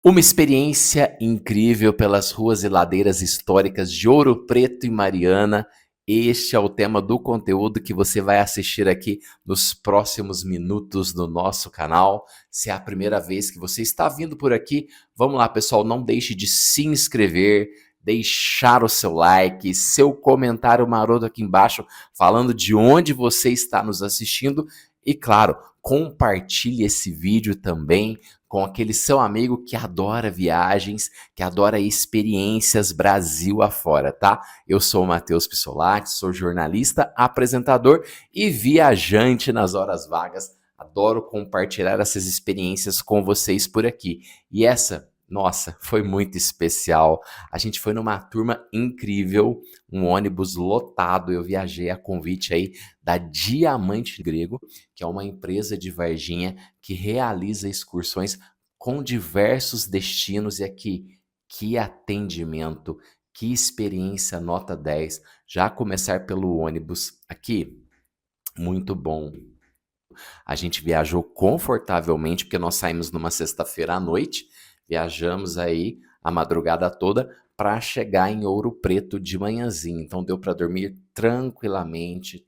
Uma experiência incrível pelas ruas e ladeiras históricas de Ouro Preto e Mariana. Este é o tema do conteúdo que você vai assistir aqui nos próximos minutos no nosso canal. Se é a primeira vez que você está vindo por aqui, vamos lá, pessoal, não deixe de se inscrever, deixar o seu like, seu comentário maroto aqui embaixo, falando de onde você está nos assistindo e, claro, compartilhe esse vídeo também com aquele seu amigo que adora viagens, que adora experiências Brasil afora, tá? Eu sou o Matheus Pissolati, sou jornalista, apresentador e viajante nas horas vagas. Adoro compartilhar essas experiências com vocês por aqui. E essa, nossa, foi muito especial. A gente foi numa turma incrível, um ônibus lotado. Eu viajei a convite aí da Diamante Grego, que é uma empresa de Varginha que realiza excursões com diversos destinos. E aqui, que atendimento, que experiência nota 10. Já começar pelo ônibus aqui, muito bom. A gente viajou confortavelmente, porque nós saímos numa sexta-feira à noite, viajamos aí a madrugada toda para chegar em Ouro Preto de manhãzinho. Então deu para dormir tranquilamente,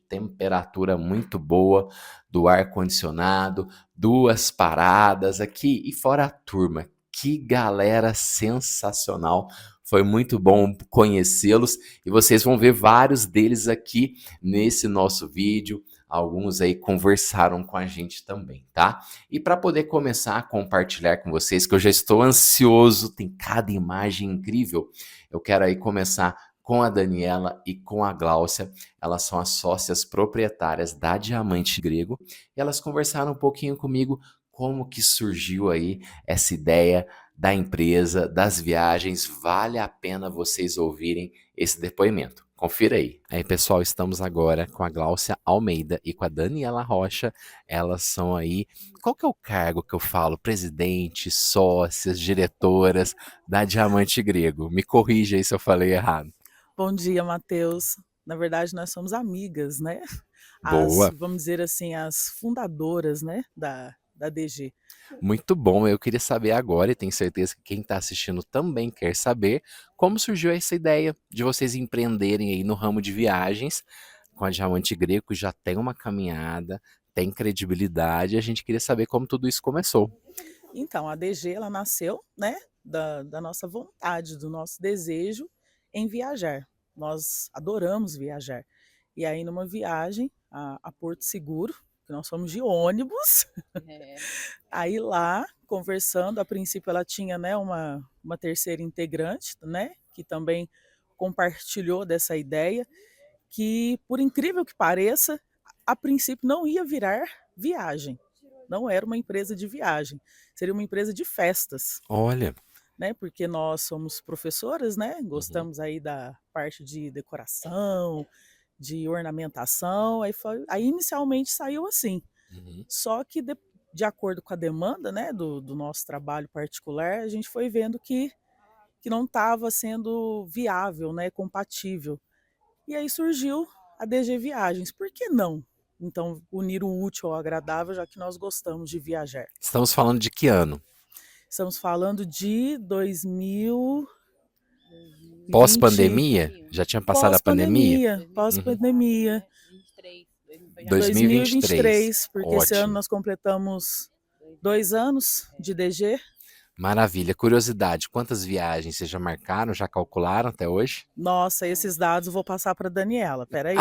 temperatura muito boa, do ar-condicionado, duas paradas aqui e fora a turma. Que galera sensacional! Foi muito bom conhecê-los e vocês vão ver vários deles aqui nesse nosso vídeo. Alguns aí conversaram com a gente também, tá? E para poder começar a compartilhar com vocês, que eu já estou ansioso, tem cada imagem incrível, eu quero aí começar com a Daniela e com a Gláucia. Elas são as sócias proprietárias da Diamante Grego e elas conversaram um pouquinho comigo como que surgiu aí essa ideia da empresa, das viagens. Vale a pena vocês ouvirem esse depoimento. Confira aí. Aí, pessoal, estamos agora com a Gláucia Almeida e com a Daniela Rocha. Elas são aí, qual que é o cargo que eu falo? Presidente, sócias, diretoras da Diamante Grego. Me corrija aí se eu falei errado. Bom dia, Matheus. Na verdade, nós somos amigas, né? Boa. Vamos dizer assim, as fundadoras, né, da DG. Muito bom, eu queria saber agora, e tenho certeza que quem está assistindo também quer saber, como surgiu essa ideia de vocês empreenderem aí no ramo de viagens com a Diamante Greco. Já tem uma caminhada, tem credibilidade, e a gente queria saber como tudo isso começou. Então, a DG, ela nasceu, né, da nossa vontade, do nosso desejo em viajar. Nós adoramos viajar. E aí, numa viagem a Porto Seguro, que nós fomos de ônibus, aí lá, conversando, a princípio ela tinha, né, uma terceira integrante, né, que também compartilhou dessa ideia, que, por incrível que pareça, a princípio não ia virar viagem. Não era uma empresa de viagem, seria uma empresa de festas, Olha. né? Porque nós somos professoras, né? Uhum, Gostamos aí da parte de decoração, de ornamentação. Aí inicialmente saiu assim. uhum. Só que de acordo com a demanda, né, do nosso trabalho particular, a gente foi vendo que não estava sendo viável, né, compatível. E aí surgiu a DG Viagens. Por que não? Então, unir o útil ao agradável, já que nós gostamos de viajar. Estamos falando de que ano? Estamos falando de 2020, Pós-pandemia? Já tinha passado a pandemia? pós-pandemia, Uhum. pós-pandemia, 2023. 2023, porque esse ano Ótimo. nós completamos 2 anos de DG. Maravilha. Curiosidade, quantas viagens vocês já marcaram, já calcularam até hoje? Nossa, esses dados eu vou passar para a Daniela, peraí.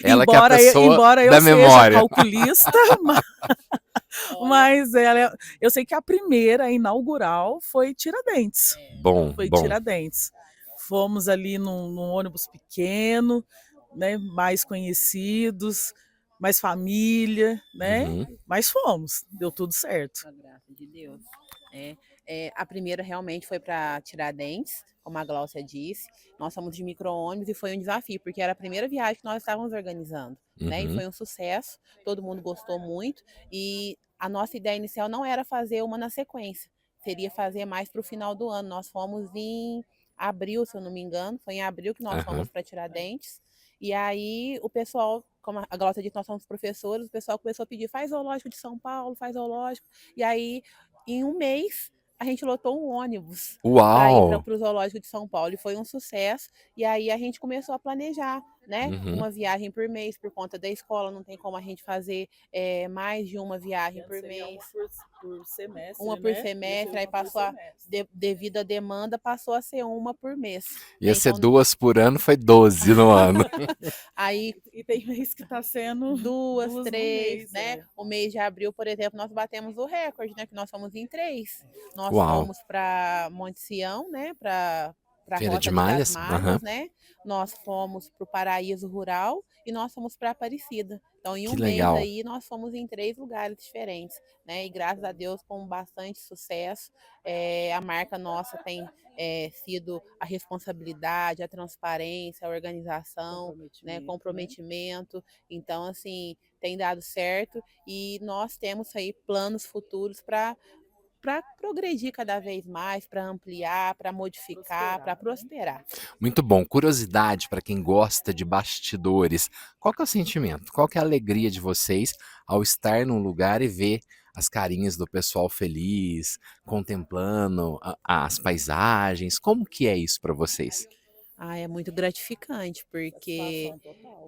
Ela que é a pessoa Embora eu da seja memória. calculista, mas eu sei que a primeira, a inaugural, foi Tiradentes. Bom, Foi bom. Tiradentes. Fomos ali num ônibus pequeno, né, mais conhecidos, mais família, né? Uhum, Mas fomos, deu tudo certo. Com a graça de Deus. É, a primeira realmente foi para Tiradentes, como a Gláucia disse. Nós fomos de micro-ônibus e foi um desafio, porque era a primeira viagem que nós estávamos organizando, né? E uhum, foi um sucesso, todo mundo gostou muito. E a nossa ideia inicial não era fazer uma na sequência, seria fazer mais para o final do ano. Nós fomos em abril, se eu não me engano, foi em abril que nós aham. fomos para Tiradentes. E aí o pessoal, como a Glaucia disse, nós somos professores, o pessoal começou a pedir, faz zoológico de São Paulo, faz zoológico. E aí em um mês a gente lotou um ônibus para ir Uau! para o Zoológico de São Paulo e foi um sucesso. E aí a gente começou a planejar, né, Uhum. uma viagem por mês por conta da escola, não tem como a gente fazer mais de uma viagem por Seria mês. por semestre, Uma por né? Ia ser semestre, aí uma por passou semestre. devido à demanda, passou a ser uma por mês. Ia Né? ser Então, 2 por ano, foi 12 no ano. aí E tem mês que está sendo duas, no três, mês, né? O mês de abril, por exemplo, nós batemos o recorde, né? Que nós fomos em 3. Nós Uau! fomos para Monte Sião, né? Para a Feira de Rota das Malhas? Aham. Malhas, né? Nós fomos para o Paraíso Rural e nós fomos para Aparecida. Então, em Que um mês legal. aí, nós fomos em 3 lugares diferentes, né? E graças a Deus, com bastante sucesso, a marca nossa tem sido a responsabilidade, a transparência, a organização, né? Comprometimento. Então, assim, tem dado certo e nós temos aí planos futuros para progredir cada vez mais, para ampliar, para modificar, para prosperar. Muito bom. Curiosidade para quem gosta de bastidores. Qual que é o sentimento? Qual que é a alegria de vocês ao estar num lugar e ver as carinhas do pessoal feliz, contemplando as paisagens? Como que é isso para vocês? Ah, é muito gratificante, porque Satisfação total.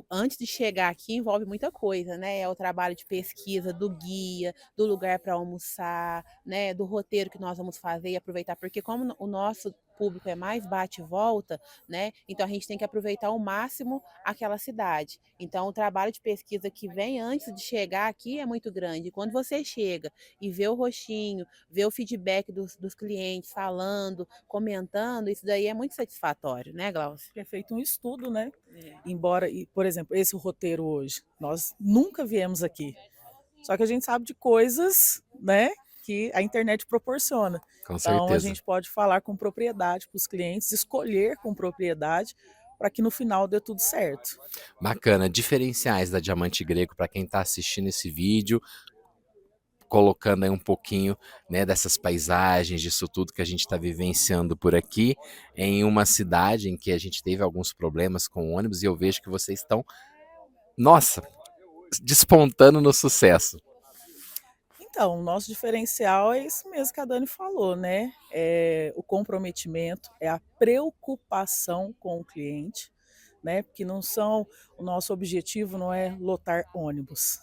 antes de chegar aqui envolve muita coisa, né? É o trabalho de pesquisa do guia, do lugar para almoçar, né? Do roteiro que nós vamos fazer e aproveitar, porque como o nosso público é mais bate e volta, né? Então a gente tem que aproveitar ao máximo aquela cidade. Então o trabalho de pesquisa que vem antes de chegar aqui é muito grande. E quando você chega e vê o rostinho, vê o feedback dos clientes falando, comentando, isso daí é muito satisfatório, né, Glaucia? É feito um estudo, né? Embora, por exemplo, esse roteiro hoje, nós nunca viemos aqui. Só que a gente sabe de coisas, né, que a internet proporciona. Com Então a certeza. gente pode falar com propriedade para os clientes, escolher com propriedade para que no final dê tudo certo. Bacana. Diferenciais da Diamante Grego para quem está assistindo esse vídeo, colocando aí um pouquinho, né, dessas paisagens, disso tudo que a gente está vivenciando por aqui, em uma cidade em que a gente teve alguns problemas com o ônibus e eu vejo que vocês estão, nossa, despontando no sucesso. Então, o nosso diferencial é isso mesmo que a Dani falou, né? É o comprometimento, é a preocupação com o cliente, né? Porque o nosso objetivo não é lotar ônibus,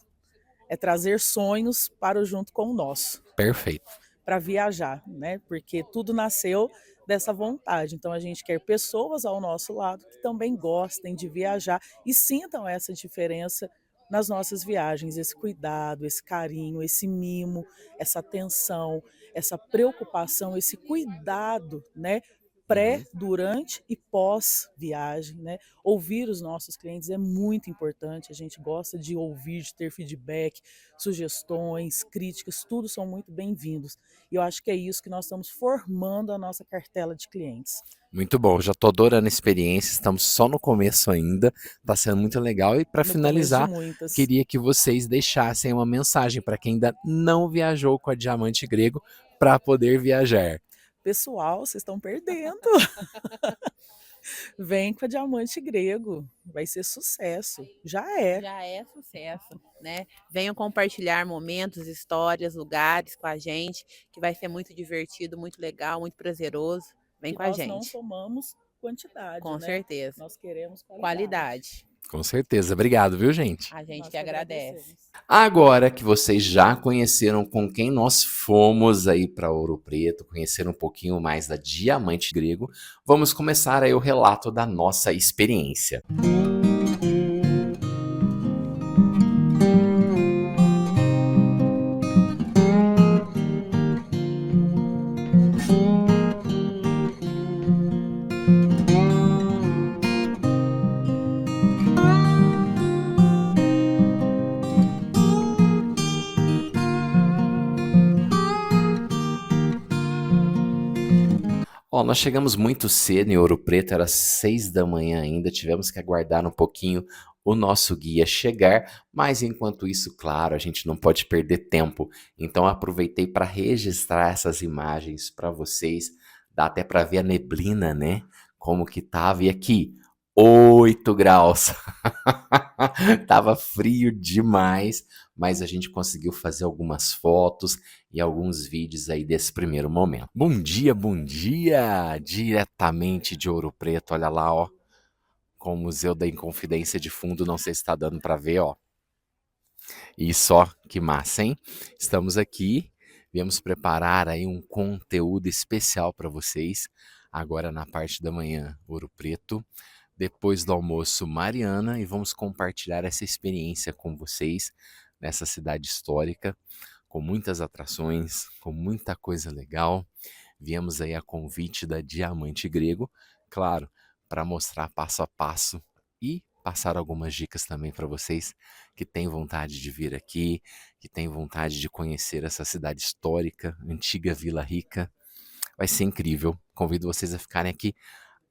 é trazer sonhos para junto com o nosso, Perfeito. para viajar, né? Porque tudo nasceu dessa vontade. Então a gente quer pessoas ao nosso lado que também gostem de viajar e sintam essa diferença nas nossas viagens, esse cuidado, esse carinho, esse mimo, essa atenção, essa preocupação, esse cuidado, né? Pré, durante e pós viagem, né? Ouvir os nossos clientes é muito importante. A gente gosta de ouvir, de ter feedback, sugestões, críticas, tudo são muito bem-vindos. E eu acho que é isso que nós estamos formando a nossa cartela de clientes. Muito bom, já estou adorando a experiência, estamos só no começo ainda, está sendo muito legal. E para No começo de finalizar, muitas. queria que vocês deixassem uma mensagem para quem ainda não viajou com a Diamante Grego para poder viajar. Pessoal, vocês estão perdendo. Vem com a Diamante Grego, vai ser sucesso. Já é. Já é sucesso, né? Venham compartilhar momentos, histórias, lugares com a gente, que vai ser muito divertido, muito legal, muito prazeroso. Vem Que com a nós não gente. somamos quantidade, Com né? certeza. Nós queremos Qualidade. Com certeza. Obrigado, viu, gente? A gente Nós que agradece. Agora que vocês já conheceram com quem nós fomos aí para Ouro Preto, conheceram um pouquinho mais da Diamante Grego, vamos começar aí o relato da nossa experiência. Ó, nós chegamos muito cedo em Ouro Preto, era 6 da manhã ainda, tivemos que aguardar um pouquinho o nosso guia chegar, mas enquanto isso, claro, a gente não pode perder tempo. Então aproveitei para registrar essas imagens para vocês, dá até para ver a neblina, né? Como que tava, e aqui, 8 graus. Tava frio demais, mas a gente conseguiu fazer algumas fotos e alguns vídeos aí desse primeiro momento. Bom dia, diretamente de Ouro Preto, olha lá, ó, com o Museu da Inconfidência de fundo, não sei se está dando para ver, ó. E só que massa, hein? Estamos aqui, viemos preparar aí um conteúdo especial para vocês, agora na parte da manhã, Ouro Preto, depois do almoço, Mariana, e vamos compartilhar essa experiência com vocês nessa cidade histórica, com muitas atrações, com muita coisa legal. Viemos aí a convite da Diamante Grego, claro, para mostrar passo a passo e passar algumas dicas também para vocês que têm vontade de vir aqui, que têm vontade de conhecer essa cidade histórica, antiga Vila Rica. Vai ser incrível. Convido vocês a ficarem aqui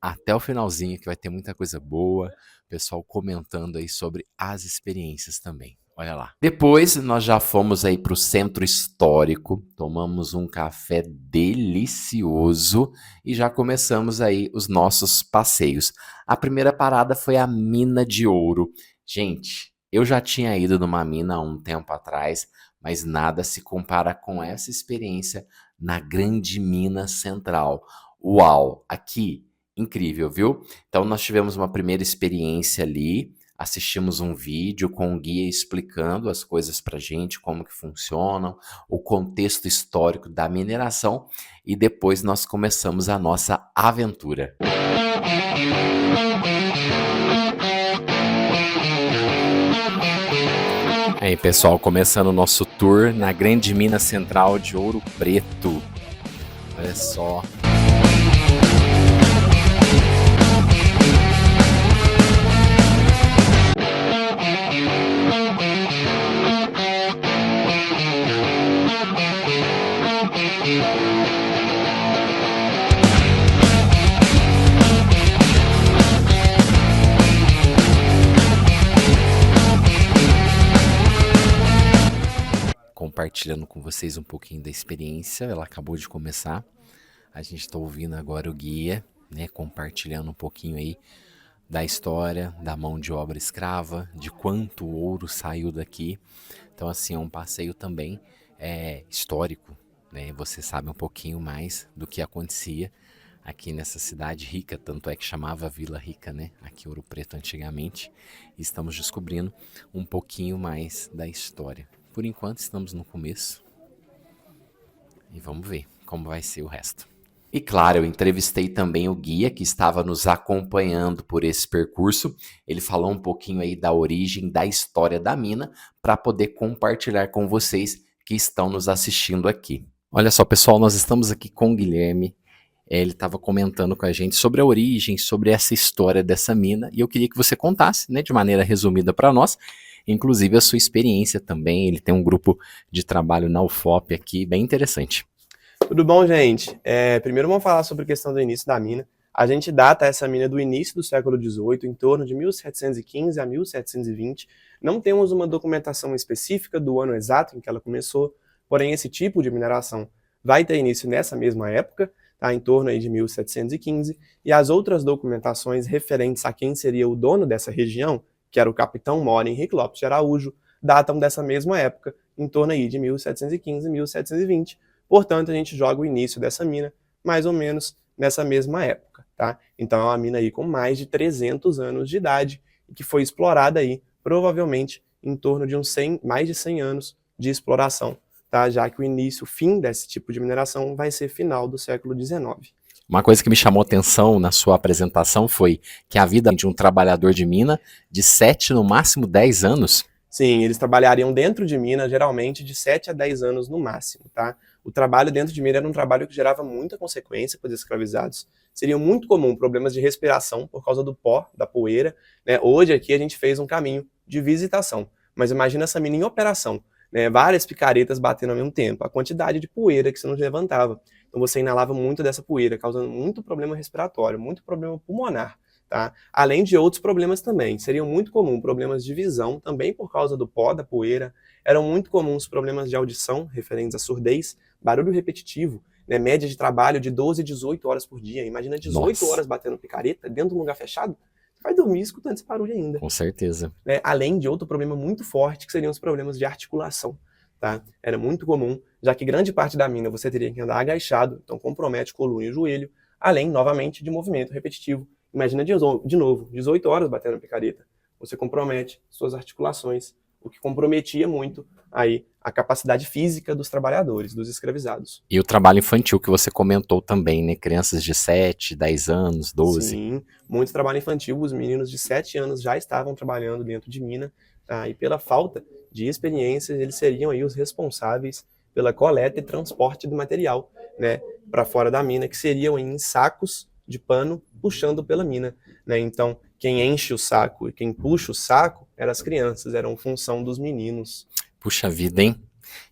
até o finalzinho, que vai ter muita coisa boa, pessoal comentando aí sobre as experiências também. Olha lá. Depois nós já fomos aí para o centro histórico, tomamos um café delicioso e já começamos aí os nossos passeios. A primeira parada foi a Mina de Ouro. Gente, eu já tinha ido numa mina há um tempo atrás, mas nada se compara com essa experiência na Grande Mina Central. Uau, aqui, incrível, viu? Então nós tivemos uma primeira experiência ali, assistimos um vídeo com um guia explicando as coisas pra gente, como que funcionam, o contexto histórico da mineração e depois nós começamos a nossa aventura. Aí, pessoal, começando o nosso tour na Grande Mina Central de Ouro Preto. Olha só. Compartilhando com vocês um pouquinho da experiência, ela acabou de começar, a gente está ouvindo agora o guia, né, compartilhando um pouquinho aí da história, da mão de obra escrava, de quanto ouro saiu daqui, então assim, é um passeio também histórico, né, você sabe um pouquinho mais do que acontecia aqui nessa cidade rica, tanto é que chamava Vila Rica, né, aqui em Ouro Preto antigamente, e estamos descobrindo um pouquinho mais da história. Por enquanto estamos no começo e vamos ver como vai ser o resto. E claro, eu entrevistei também o guia que estava nos acompanhando por esse percurso. Ele falou um pouquinho aí da origem, da história da mina, para poder compartilhar com vocês que estão nos assistindo aqui. Olha só, pessoal, nós estamos aqui com o Guilherme. Ele estava comentando com a gente sobre a origem, sobre essa história dessa mina, e eu queria que você contasse, né, de maneira resumida para nós, inclusive a sua experiência também. Ele tem um grupo de trabalho na UFOP aqui, bem interessante. Tudo bom, gente? Primeiro vamos falar sobre a questão do início da mina. A gente data essa mina do início do século XVIII, em torno de 1715 a 1720. Não temos uma documentação específica do ano exato em que ela começou, porém esse tipo de mineração vai ter início nessa mesma época, tá, em torno aí de 1715, e as outras documentações referentes a quem seria o dono dessa região, que era o capitão Mora Henrique Lopes de Araújo, datam dessa mesma época, em torno aí de 1715 e 1720. Portanto, a gente joga o início dessa mina mais ou menos nessa mesma época, tá? Então é uma mina aí com mais de 300 anos de idade e que foi explorada aí, provavelmente, em torno de mais de 100 anos de exploração, tá? Já que o fim desse tipo de mineração vai ser final do século XIX. Uma coisa que me chamou atenção na sua apresentação foi que a vida de um trabalhador de mina de 7, no máximo 10 anos. Sim, eles trabalhariam dentro de mina, geralmente de 7 a 10 anos no máximo, tá? O trabalho dentro de mina era um trabalho que gerava muita consequência para os escravizados. Seria muito comum problemas de respiração por causa do pó, da poeira, né? Hoje aqui a gente fez um caminho de visitação, mas imagina essa mina em operação, né? Várias picaretas batendo ao mesmo tempo, a quantidade de poeira que você não levantava. Então você inalava muito dessa poeira, causando muito problema respiratório, muito problema pulmonar, tá? Além de outros problemas também. Seriam muito comuns problemas de visão, também por causa do pó, da poeira. Eram muito comuns problemas de audição, referentes à surdez, barulho repetitivo, né? Média de trabalho de 12 a 18 horas por dia. Imagina 18 horas batendo picareta dentro de um lugar fechado. Você vai dormir escutando esse barulho ainda. Com certeza. Né? Além de outro problema muito forte, que seriam os problemas de articulação. tá? Era muito comum, já que grande parte da mina você teria que andar agachado, então compromete coluna e joelho, além, novamente, de movimento repetitivo. Imagina de novo, 18 horas batendo picareta. Você compromete suas articulações, o que comprometia muito aí a capacidade física dos trabalhadores, dos escravizados. E o trabalho infantil que você comentou também, né? Crianças de 7, 10 anos, 12. Sim, muito trabalho infantil. Os meninos de 7 anos já estavam trabalhando dentro de mina, tá? E pela falta de experiência, eles seriam aí os responsáveis pela coleta e transporte do material, né, para fora da mina, que seriam em sacos de pano puxando pela mina, né? Então, quem enche o saco e quem puxa o saco eram as crianças, eram função dos meninos. Puxa vida, hein?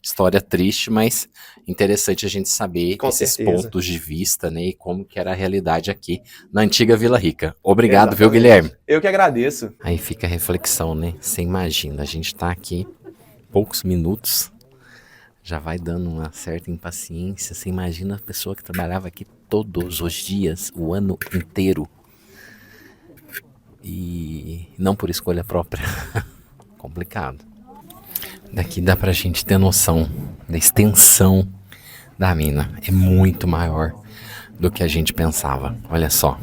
História triste, mas interessante a gente saber Com esses certeza. pontos de vista, né? E como que era a realidade aqui na antiga Vila Rica. Obrigado, viu, Exatamente. Guilherme? Eu que agradeço. Aí fica a reflexão, né? Você imagina, a gente tá aqui poucos minutos, já vai dando uma certa impaciência. Você imagina a pessoa que trabalhava aqui todos os dias, o ano inteiro. E não por escolha própria. Complicado. Daqui dá pra gente ter noção da extensão da mina. É muito maior do que a gente pensava. Olha só.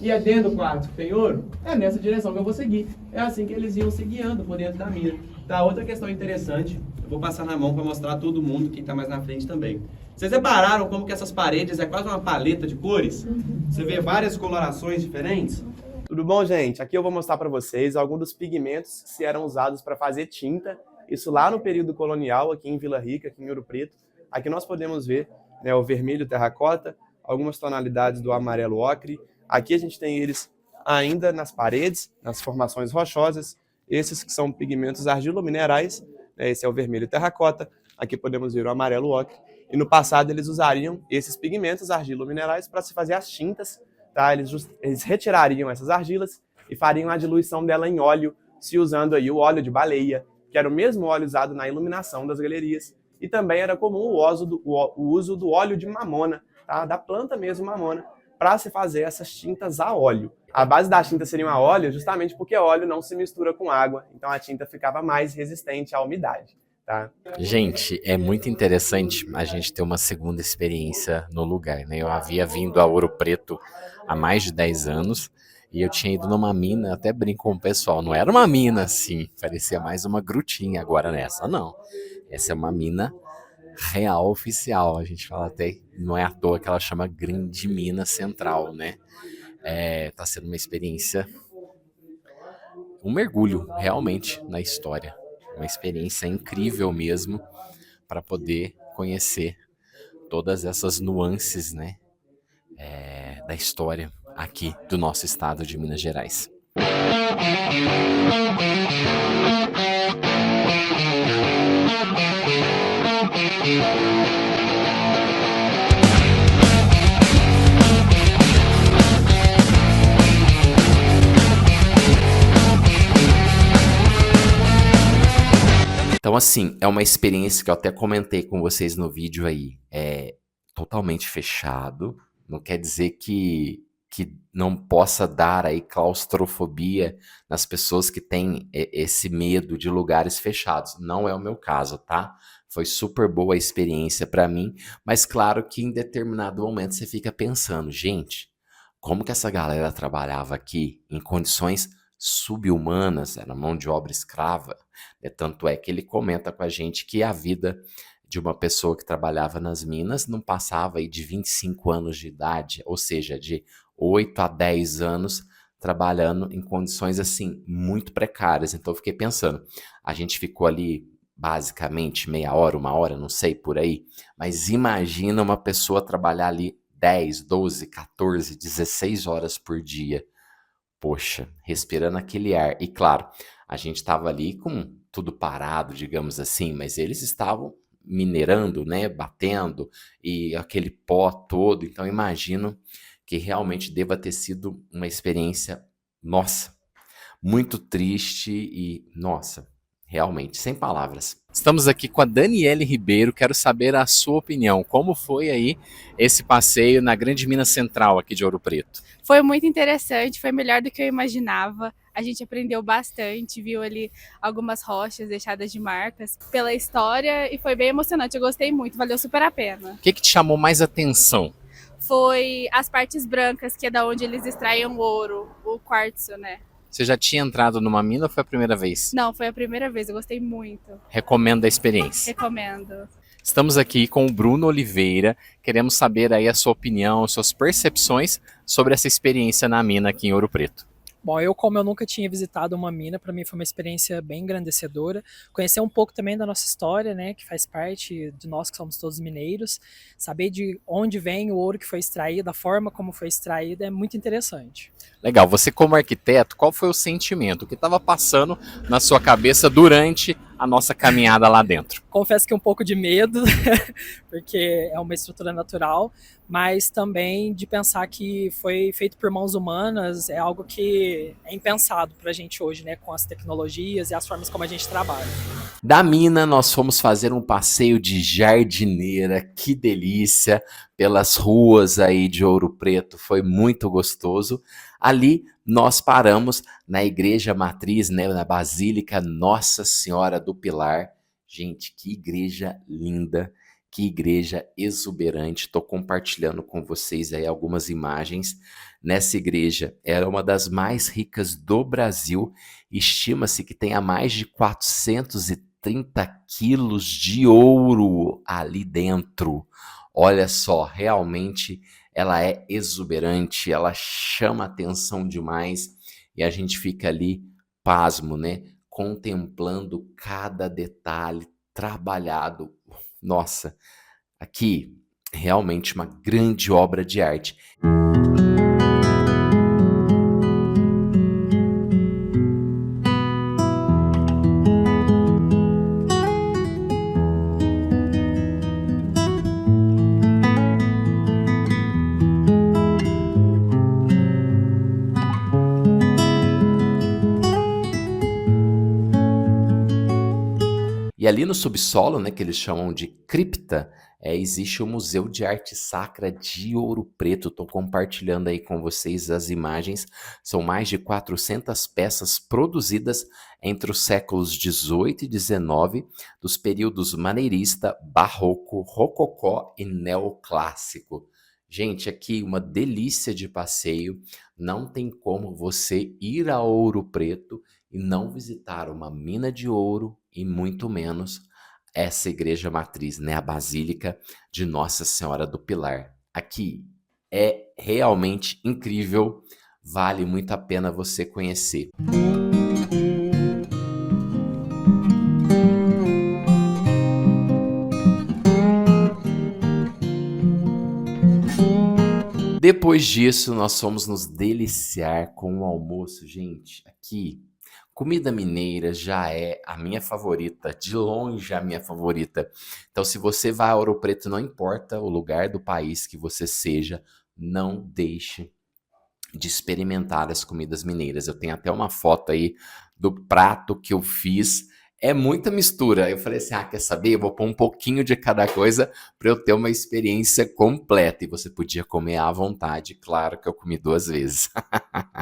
E é dentro do quarto que tem ouro? É nessa direção que eu vou seguir. É assim que eles iam se guiando por dentro da mina. Tá, outra questão interessante, eu vou passar na mão para mostrar a todo mundo, quem tá mais na frente também. Vocês repararam como que essas paredes é quase uma paleta de cores? Você vê várias colorações diferentes? Tudo bom, gente? Aqui eu vou mostrar para vocês alguns dos pigmentos que eram usados para fazer tinta. Isso lá no período colonial, aqui em Vila Rica, aqui em Ouro Preto. Aqui nós podemos ver, né, o vermelho terracota, algumas tonalidades do amarelo ocre. Aqui a gente tem eles ainda nas paredes, nas formações rochosas. Esses que são pigmentos argilominerais, né, esse é o vermelho terracota. Aqui podemos ver o amarelo ocre. E no passado eles usariam esses pigmentos argilominerais para se fazer as tintas. Tá? Eles retirariam essas argilas e fariam a diluição dela em óleo, se usando aí o óleo de baleia, que era o mesmo óleo usado na iluminação das galerias. E também era comum o uso do óleo de mamona, tá? Da planta mesmo mamona, para se fazer essas tintas a óleo. A base da tinta seria a óleo justamente porque óleo não se mistura com água, então a tinta ficava mais resistente à umidade. Tá? Gente, é muito interessante a gente ter uma segunda experiência no lugar, né? Eu havia vindo a Ouro Preto há mais de 10 anos e eu tinha ido numa mina, até brinco com o pessoal, não era uma mina assim, parecia mais uma grutinha. Agora nessa não, essa é uma mina real, oficial. A gente fala até, não é à toa que ela chama Grande Mina Central, né? Tá sendo uma experiência, um mergulho realmente na história. Uma experiência incrível mesmo para poder conhecer todas essas nuances, né, da história aqui do nosso estado de Minas Gerais. Então, assim, é uma experiência que eu até comentei com vocês no vídeo aí. É totalmente fechado. Não quer dizer que não possa dar aí claustrofobia nas pessoas que têm esse medo de lugares fechados. Não é o meu caso, tá? Foi super boa a experiência para mim, mas claro que em determinado momento você fica pensando, gente, como que essa galera trabalhava aqui em condições subhumanas, era mão de obra escrava, né? Tanto é que ele comenta com a gente que a vida de uma pessoa que trabalhava nas minas não passava aí de 25 anos de idade, ou seja, de 8 a 10 anos trabalhando em condições assim muito precárias. Então eu fiquei pensando, a gente ficou ali basicamente meia hora, uma hora, não sei, por aí, mas imagina uma pessoa trabalhar ali 10, 12, 14, 16 horas por dia. Poxa, respirando aquele ar. E claro, a gente estava ali com tudo parado, digamos assim, mas eles estavam minerando, né, batendo, e aquele pó todo. Então imagino que realmente deva ter sido uma experiência, nossa, muito triste e, nossa, realmente, sem palavras. Estamos aqui com a Daniele Ribeiro, quero saber a sua opinião. Como foi aí esse passeio na Grande Minas Central aqui de Ouro Preto? Foi muito interessante, foi melhor do que eu imaginava. A gente aprendeu bastante, viu ali algumas rochas deixadas de marcas pela história e foi bem emocionante. Eu gostei muito, valeu super a pena. O que te chamou mais atenção? Foi as partes brancas, que é da onde eles extraem o ouro, o quartzo, né? Você já tinha entrado numa mina ou foi a primeira vez? Não, foi a primeira vez, eu gostei muito. Recomendo a experiência. Recomendo. Estamos aqui com o Bruno Oliveira, queremos saber aí a sua opinião, suas percepções sobre essa experiência na mina aqui em Ouro Preto. Bom, como eu nunca tinha visitado uma mina, para mim foi uma experiência bem engrandecedora. Conhecer um pouco também da nossa história, né, que faz parte de nós que somos todos mineiros. Saber de onde vem o ouro que foi extraído, a forma como foi extraído, é muito interessante. Legal, você como arquiteto, qual foi o sentimento? O que estava passando na sua cabeça durante a nossa caminhada lá dentro? Confesso que um pouco de medo, porque é uma estrutura natural, mas também de pensar que foi feito por mãos humanas, é algo que é impensado para a gente hoje, né, com as tecnologias e as formas como a gente trabalha. Da mina, nós fomos fazer um passeio de jardineira, que delícia, pelas ruas aí de Ouro Preto, foi muito gostoso. Ali nós paramos na igreja matriz, né, na Basílica Nossa Senhora do Pilar. Gente, que igreja linda, que igreja exuberante. Estou compartilhando com vocês aí algumas imagens. Nessa igreja, era uma das mais ricas do Brasil. Estima-se que tenha mais de 430 quilos de ouro ali dentro. Olha só, realmente ela é exuberante, ela chama atenção demais e a gente fica ali pasmo, né? Contemplando cada detalhe trabalhado. Nossa, aqui realmente uma grande obra de arte. E ali no subsolo, né, que eles chamam de cripta, existe o Museu de Arte Sacra de Ouro Preto. Estou compartilhando aí com vocês as imagens. São mais de 400 peças produzidas entre os séculos 18 e 19, dos períodos maneirista, barroco, rococó e neoclássico. Gente, aqui uma delícia de passeio. Não tem como você ir a Ouro Preto e não visitar uma mina de ouro e muito menos essa igreja matriz, né, a Basílica de Nossa Senhora do Pilar. Aqui é realmente incrível, vale muito a pena você conhecer. Depois disso, nós fomos nos deliciar com o almoço, gente. Aqui, comida mineira já é a minha favorita, de longe a minha favorita. Então, se você vai a Ouro Preto, não importa o lugar do país que você seja, não deixe de experimentar as comidas mineiras. Eu tenho até uma foto aí do prato que eu fiz. É muita mistura. Eu falei assim, quer saber? Eu vou pôr um pouquinho de cada coisa para eu ter uma experiência completa. E você podia comer à vontade. Claro que eu comi 2 vezes.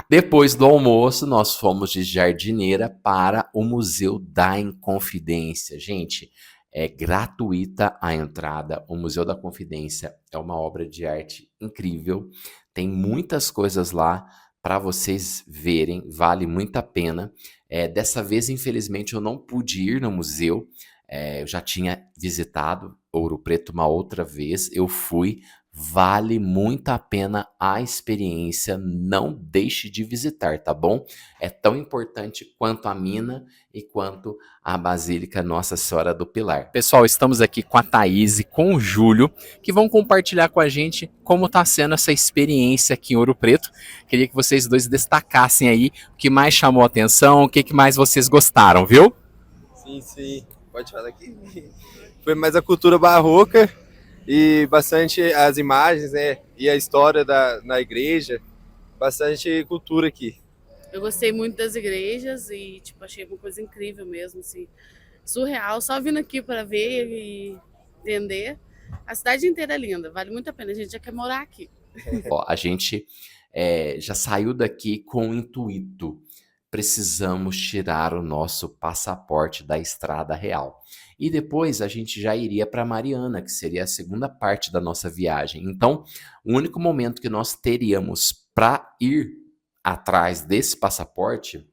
Depois do almoço, nós fomos de jardineira para o Museu da Inconfidência. Gente, é gratuita a entrada. O Museu da Confidência é uma obra de arte incrível. Tem muitas coisas lá para vocês verem. Vale muito a pena. Dessa vez, infelizmente, eu não pude ir no museu. Eu já tinha visitado Ouro Preto uma outra vez. Eu fui. Vale muito a pena a experiência. Não deixe de visitar, tá bom? É tão importante quanto a mina e quanto a Basílica Nossa Senhora do Pilar. Pessoal, estamos aqui com a Thaís e com o Júlio, que vão compartilhar com a gente como está sendo essa experiência aqui em Ouro Preto. Queria que vocês dois destacassem aí o que mais chamou a atenção, o que mais vocês gostaram, viu? Sim. Pode falar aqui. Foi mais a cultura barroca e bastante as imagens, né? E a história na igreja. Bastante cultura aqui. Eu gostei muito das igrejas e, tipo, achei uma coisa incrível mesmo, assim, surreal. Só vindo aqui para ver e entender. A cidade inteira é linda, vale muito a pena. A gente já quer morar aqui. Ó, a gente já saiu daqui com o intuito. Precisamos tirar o nosso passaporte da Estrada Real. E depois a gente já iria para Mariana, que seria a segunda parte da nossa viagem. Então, o único momento que nós teríamos para ir atrás desse passaporte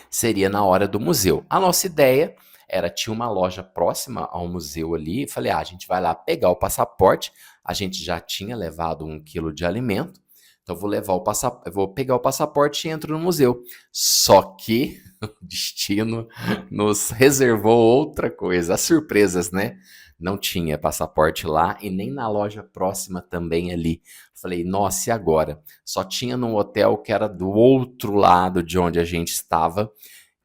seria na hora do museu. A nossa ideia era, tinha uma loja próxima ao museu ali, falei, a gente vai lá pegar o passaporte, a gente já tinha levado 1 quilo de alimento, então vou pegar o passaporte e entro no museu. Só que o destino nos reservou outra coisa, as surpresas, né? Não tinha passaporte lá e nem na loja próxima também ali. Falei, nossa, e agora? Só tinha num hotel que era do outro lado de onde a gente estava,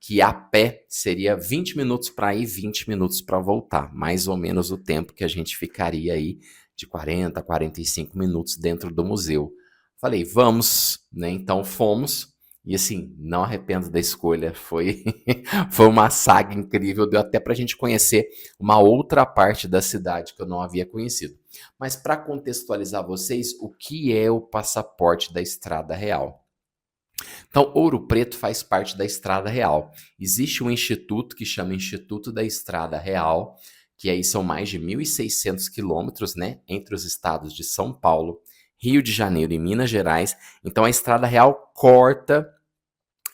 que a pé seria 20 minutos para ir, 20 minutos para voltar. Mais ou menos o tempo que a gente ficaria aí, de 40 a 45 minutos dentro do museu. Falei, vamos, né? Então fomos. E assim, não arrependo da escolha. Foi uma saga incrível. Deu até para a gente conhecer uma outra parte da cidade que eu não havia conhecido. Mas para contextualizar vocês, o que é o passaporte da Estrada Real? Então, Ouro Preto faz parte da Estrada Real. Existe um instituto que chama Instituto da Estrada Real, que aí são mais de 1.600 quilômetros, né, entre os estados de São Paulo, Rio de Janeiro e Minas Gerais. Então, a Estrada Real corta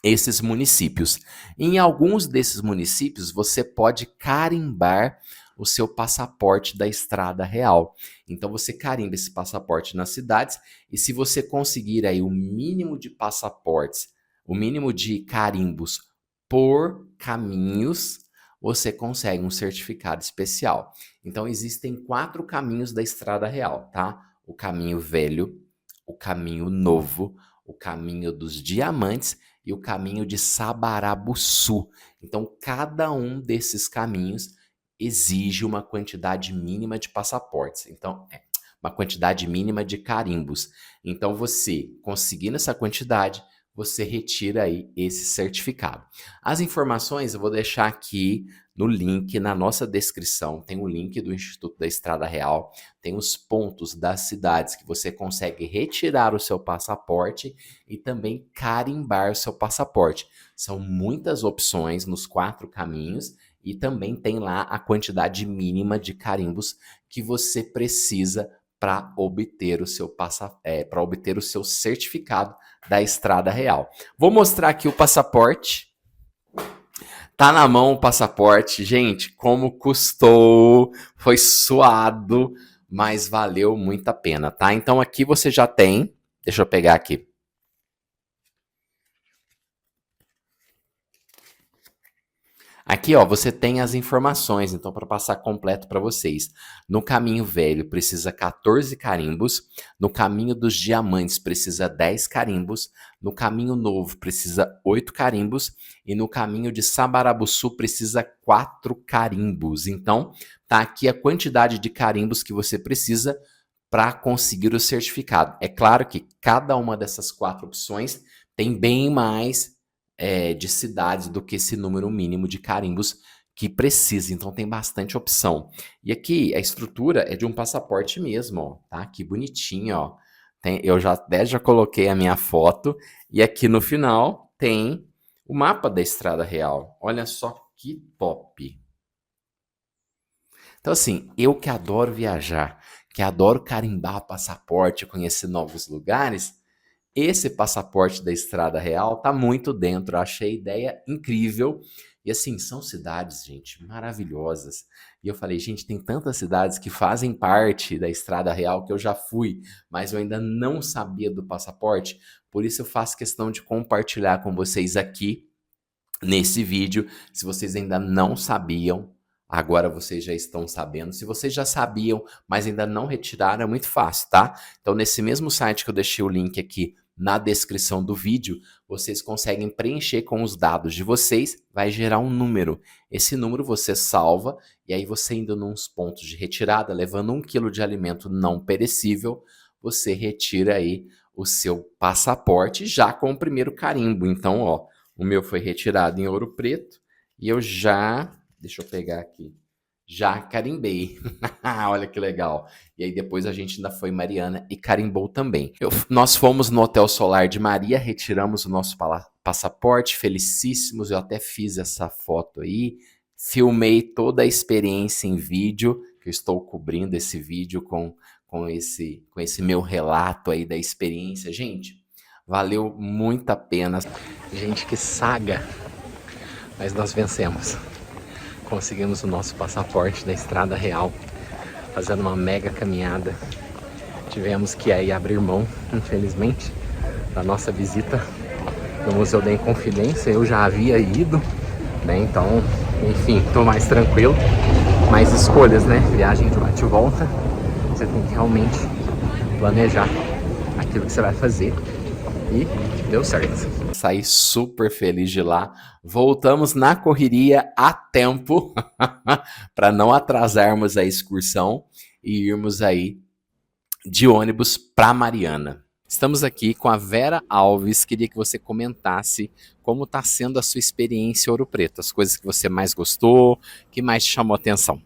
esses municípios. Em alguns desses municípios, você pode carimbar o seu passaporte da Estrada Real. Então, você carimba esse passaporte nas cidades e se você conseguir aí o mínimo de passaportes, o mínimo de carimbos por caminhos, você consegue um certificado especial. Então, existem 4 caminhos da Estrada Real, tá? O caminho velho, o caminho novo, o caminho dos diamantes e o caminho de Sabarabuçu. Então, cada um desses caminhos exige uma quantidade mínima de passaportes. Então, uma quantidade mínima de carimbos. Então, você conseguindo essa quantidade, você retira aí esse certificado. As informações eu vou deixar aqui no link, na nossa descrição. Tem o link do Instituto da Estrada Real, tem os pontos das cidades que você consegue retirar o seu passaporte e também carimbar o seu passaporte. São muitas opções nos 4 caminhos e também tem lá a quantidade mínima de carimbos que você precisa para obter o seu certificado da Estrada Real. Vou mostrar aqui o passaporte. Tá na mão o passaporte. Gente, como custou, foi suado, mas valeu muito a pena, tá? Então aqui você já tem, deixa eu pegar aqui. Aqui, ó, você tem as informações, então, para passar completo para vocês. No caminho velho precisa 14 carimbos, no caminho dos diamantes precisa 10 carimbos, no caminho novo precisa 8 carimbos e no caminho de Sabarabuçu precisa 4 carimbos. Então, tá aqui a quantidade de carimbos que você precisa para conseguir o certificado. É claro que cada uma dessas 4 opções tem bem mais de cidades do que esse número mínimo de carimbos que precisa, então tem bastante opção. E aqui a estrutura é de um passaporte mesmo, ó, tá? Que bonitinho, ó. Eu já coloquei a minha foto e aqui no final tem o mapa da Estrada Real. Olha só que top. Então assim, eu que adoro viajar, que adoro carimbar passaporte, conhecer novos lugares, esse passaporte da Estrada Real tá muito dentro, eu achei a ideia incrível. E assim, são cidades, gente, maravilhosas. E eu falei, gente, tem tantas cidades que fazem parte da Estrada Real que eu já fui, mas eu ainda não sabia do passaporte. Por isso eu faço questão de compartilhar com vocês aqui, nesse vídeo. Se vocês ainda não sabiam, agora vocês já estão sabendo. Se vocês já sabiam, mas ainda não retiraram, é muito fácil, tá? Então, nesse mesmo site que eu deixei o link aqui na descrição do vídeo, vocês conseguem preencher com os dados de vocês, vai gerar um número. Esse número você salva e aí você indo nos pontos de retirada, levando 1 quilo de alimento não perecível, você retira aí o seu passaporte já com o primeiro carimbo. Então, ó, o meu foi retirado em Ouro Preto e eu já, deixa eu pegar aqui, já carimbei. Olha que legal. E aí depois a gente ainda foi em Mariana e carimbou também. Nós fomos no Hotel Solar de Maria, retiramos o nosso passaporte, felicíssimos. Eu até fiz essa foto aí, filmei toda a experiência em vídeo, que eu estou cobrindo esse vídeo com esse meu relato aí da experiência. Gente, valeu muito a pena. Gente, que saga! Mas nós vencemos. Conseguimos o nosso passaporte da Estrada Real, fazendo uma mega caminhada. Tivemos que aí abrir mão, infelizmente, da nossa visita no Museu da Inconfidência. Eu já havia ido, né? Então, enfim, tô mais tranquilo. Mais escolhas, né? Viagem de bate e volta. Você tem que realmente planejar aquilo que você vai fazer. E deu certo. Saí super feliz de lá. Voltamos na correria a tempo para não atrasarmos a excursão e irmos aí de ônibus para Mariana. Estamos aqui com a Vera Alves. Queria que você comentasse como está sendo a sua experiência em Ouro Preto, as coisas que você mais gostou, que mais te chamou a atenção.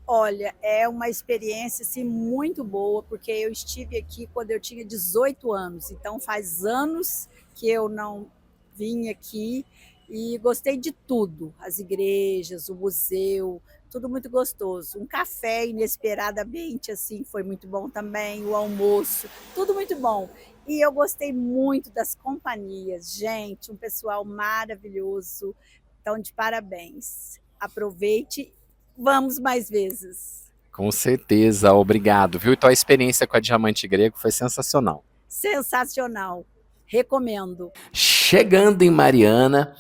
Olha, é uma experiência assim, muito boa, porque eu estive aqui quando eu tinha 18 anos, então faz anos que eu não vim aqui e gostei de tudo, as igrejas, o museu, tudo muito gostoso. Um café inesperadamente assim foi muito bom também, o almoço, tudo muito bom. E eu gostei muito das companhias, gente, um pessoal maravilhoso, então de parabéns. Aproveite. Vamos mais vezes. Com certeza, obrigado, viu? Então a experiência com a Diamante Grego foi sensacional. Sensacional, recomendo. Chegando em Mariana,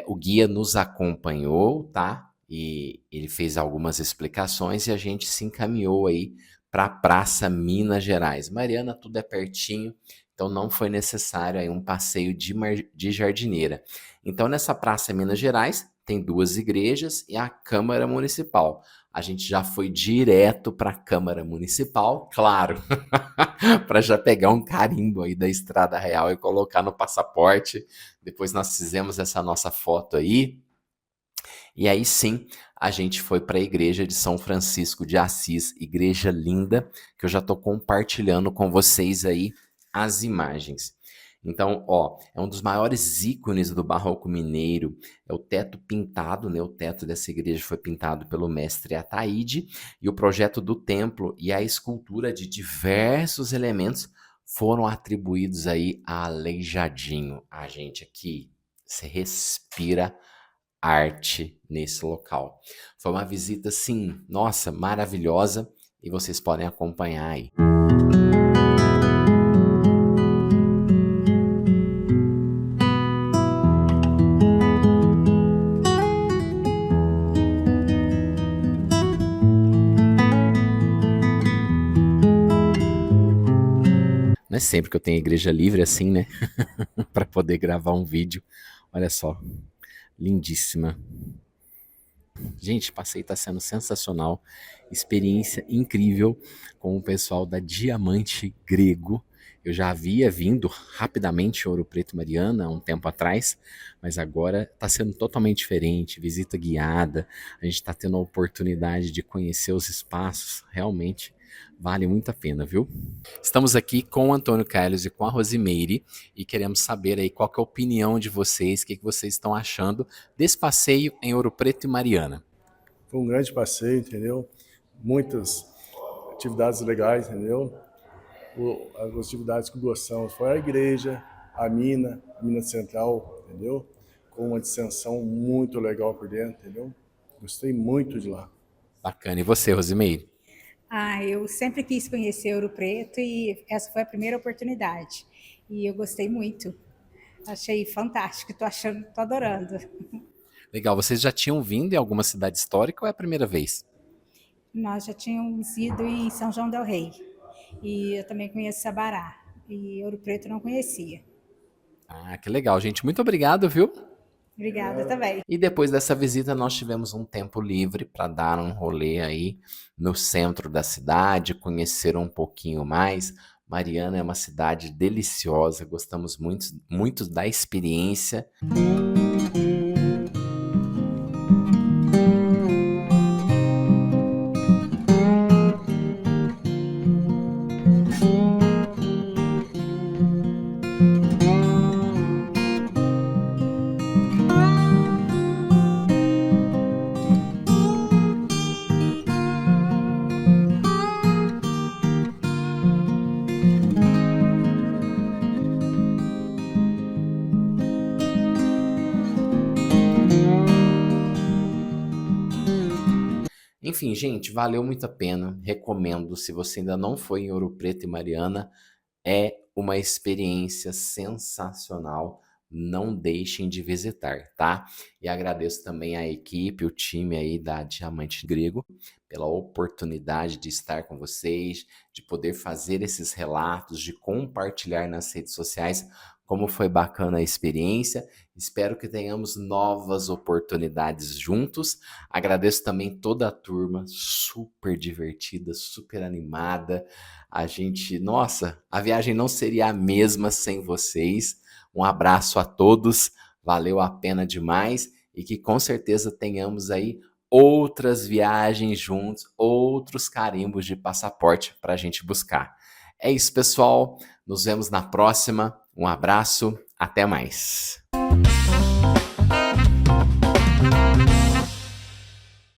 o guia nos acompanhou, tá? E ele fez algumas explicações e a gente se encaminhou aí para a Praça Minas Gerais. Mariana, tudo é pertinho, então não foi necessário aí um passeio de jardineira. Então nessa Praça Minas Gerais tem duas igrejas e a Câmara Municipal. A gente já foi direto para a Câmara Municipal, claro, para já pegar um carimbo aí da Estrada Real e colocar no passaporte. Depois nós fizemos essa nossa foto aí. E aí sim, a gente foi para a igreja de São Francisco de Assis, igreja linda, que eu já estou compartilhando com vocês aí as imagens. Então, ó, é um dos maiores ícones do barroco mineiro, é o teto pintado, né? O teto dessa igreja foi pintado pelo mestre Ataíde, e o projeto do templo e a escultura de diversos elementos foram atribuídos aí a Aleijadinho. A gente aqui, você respira arte nesse local. Foi uma visita, assim, nossa, maravilhosa, e vocês podem acompanhar aí. Não é sempre que eu tenho igreja livre assim, né? Para poder gravar um vídeo. Olha só, lindíssima. Gente, passeio está sendo sensacional. Experiência incrível com o pessoal da Diamante Grego. Eu já havia vindo rapidamente em Ouro Preto, Mariana, há um tempo atrás, mas agora está sendo totalmente diferente. Visita guiada, a gente está tendo a oportunidade de conhecer os espaços. Realmente vale muito a pena, viu? Estamos aqui com o Antônio Carlos e com a Rosimeire e queremos saber aí qual que é a opinião de vocês, o que vocês estão achando desse passeio em Ouro Preto e Mariana. Foi um grande passeio, entendeu? Muitas atividades legais, entendeu? As atividades que gostamos foi a igreja, a mina central, entendeu? Com uma extensão muito legal por dentro, entendeu? Gostei muito de lá. Bacana. E você, Rosimeire? Eu sempre quis conhecer Ouro Preto e essa foi a primeira oportunidade. E eu gostei muito. Achei fantástico, tô adorando. Legal. Vocês já tinham vindo em alguma cidade histórica ou é a primeira vez? Nós já tínhamos ido em São João del Rei. E eu também conheço Sabará. E Ouro Preto não conhecia. Ah, que legal, gente. Muito obrigado, viu? Obrigada também. E depois dessa visita nós tivemos um tempo livre para dar um rolê aí no centro da cidade, conhecer um pouquinho mais. Mariana é uma cidade deliciosa, gostamos muito da experiência. Enfim, gente, valeu muito a pena. Recomendo, se você ainda não foi em Ouro Preto e Mariana, é uma experiência sensacional. Não deixem de visitar, tá? E agradeço também a equipe, o time aí da Diamante Grego, pela oportunidade de estar com vocês, de poder fazer esses relatos, de compartilhar nas redes sociais como foi bacana a experiência. Espero que tenhamos novas oportunidades juntos. Agradeço também toda a turma, super divertida, super animada. Nossa, a viagem não seria a mesma sem vocês. Um abraço a todos, valeu a pena demais e que com certeza tenhamos aí outras viagens juntos, outros carimbos de passaporte para a gente buscar. É isso, pessoal. Nos vemos na próxima. Um abraço, até mais.